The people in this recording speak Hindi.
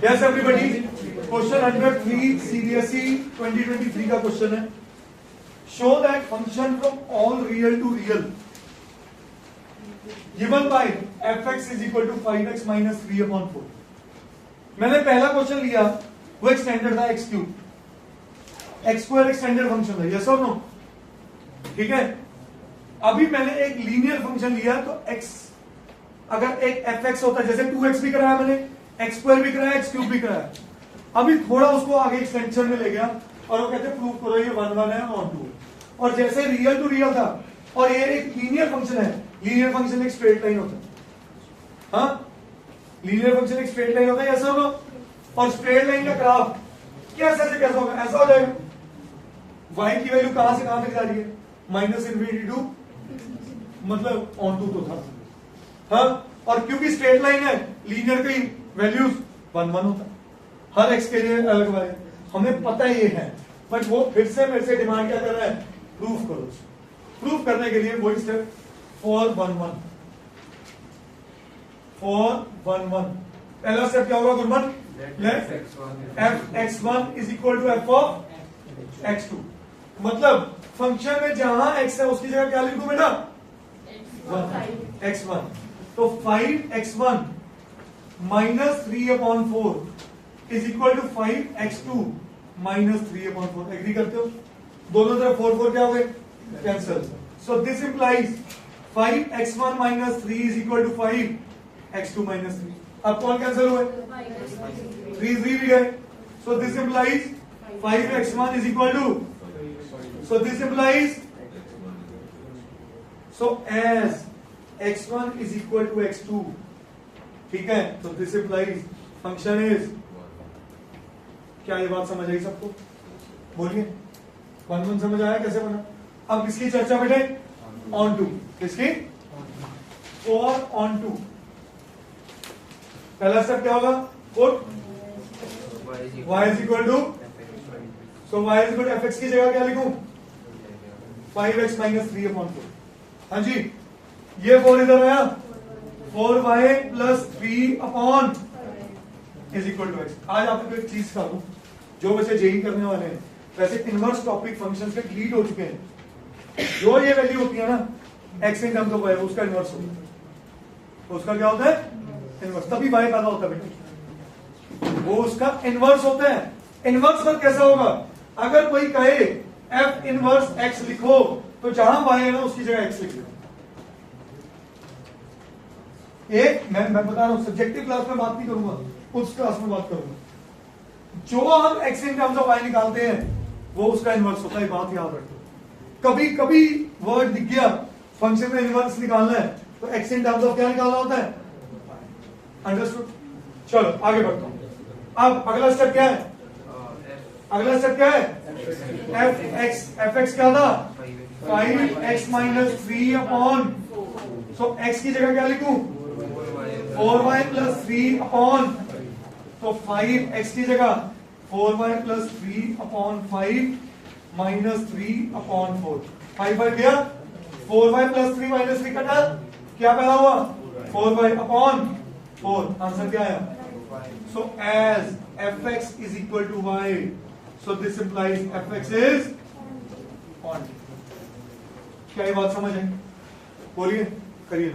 Yes everybody, क्वेश्चन 103 CBSE 2023 का क्वेश्चन है. Show that function from all real to real given by fx is equal to 5x minus 3 upon 4. मैंने पहला क्वेश्चन लिया, वो एक्सटेंडेड था x cube. x square extended function था, यस और नो? ठीक है. अभी मैंने एक लीनियर फंक्शन लिया, तो x अगर एक fx होता है, जैसे 2x भी कराया मैंने, x स्क्वायर भी कराया, x क्यूब भी कराया. अभी थोड़ा उसको आगे एक्सटेंशन में ले गया और वो कहते प्रूव करो ये 1 1 है और 2. और जैसे रियल टू रियल था और ये एक लीनियर फंक्शन है, लीनियर फंक्शन एक स्ट्रेट लाइन होता है. हाँ, लीनियर फंक्शन एक स्ट्रेट लाइन होता है, ऐसा होगा. और स्ट्रेट लाइन का ग्राफ कैसे से कैसा होगा? ऐसा हो जाएगा. y की वैल्यू कहां से कहां तक जा रही है? माइनस इन्फिनिटी टू, मतलब ऑन टू तो था. हाँ, और क्योंकि स्ट्रेट लाइन है, लीनियर की वैल्यूज 1 1 होता है हर x के लिए अलग वाले. हमें पता ये है, बट वो फिर से मेरे से डिमांड क्या कर रहा है? प्रूफ करो. प्रूफ करने के लिए वही स्टेप 4 1 1. 4 1 1. पहला स्टेप क्या होगा Gurman? Let f x1 is equal to f of x2. मतलब फंक्शन में जहां x है उसकी जगह क्या लिख दूं बेटा? x1. तो 5x1 minus 3 upon 4 is equal to 5x2 minus 3 upon 4. Agree करते हो? दोनों तरफ 4 4 क्या हो गए? Cancel. So this implies 5x1 minus 3 is equal to 5x2 minus 3. अब कौन कैंसल हुए? 3 3 भी गए. So this implies 5x1 is equal to, so this implies, so as x1 is equal to x2, ठीक है, तो this implies function is, क्या ये बात समझ आई सबको? बोलिए. 1 1 समझ आया कैसे बना? अब इसकी चर्चा बेटे ऑन टू. इसकी 4 ऑन टू. पहला स्टेप क्या होगा? Put y is equal to, so y is equal to fx की जगह क्या लिखूं? 5x minus 3 upon 4. हाँ जी, ये 4 इधर आया, 4y plus 3 upon is equal to x. आज आपको एक चीज सिखा दूं, जो बच्चे जेई करने वाले हैं, वैसे इनवर्स टॉपिक फंक्शंस के डिलीट हो चुके हैं. जो ये वैल्यू होती है ना x in terms of y, उसका इनवर्स होता है. उसका क्या होता है? इनवर्स. तभी y पैदा होता है बेटा, वो उसका इनवर्स होता है. इनवर्स पर कैसा होगा? अगर कोई कहे f इनवर्स x लिखो, तो जहां y है ना उसकी जगह x लिख लो. एक मैं बता रहा हूं, सब्जेक्टिव क्लास में बात नहीं करूंगा, उस क्लास में बात करूंगा. जो हम x in terms of y निकालते हैं वो उसका इनवर्स होता है. बात याद रखो. कभी कभी वर्ड दिख गया फंक्शन में इनवर्स निकालना है, तो x इन टर्म्स ऑफ क्या निकालना होता है? अंडरस्टूड? चलो आगे बढ़ता हूं. अब अगला स्टेप क्या है? अगला स्टेप क्या है? एफ एक्स क्या था? 5x माइनस 3 अपॉन, सो x की जगह क्या लिखूं? 4y प्लस 3 अपॉन, तो 5x की जगह 4y plus 3 upon 5 minus 3 upon 4. 5 5 गया, 4y प्लस 3 माइनस 3 कटा, क्या पैदा हुआ? 4y upon 4. आंसर क्या आया? So as fx is equal to y, so this implies fx is on. क्या ये बात समझ आई? बोलिए, करिए.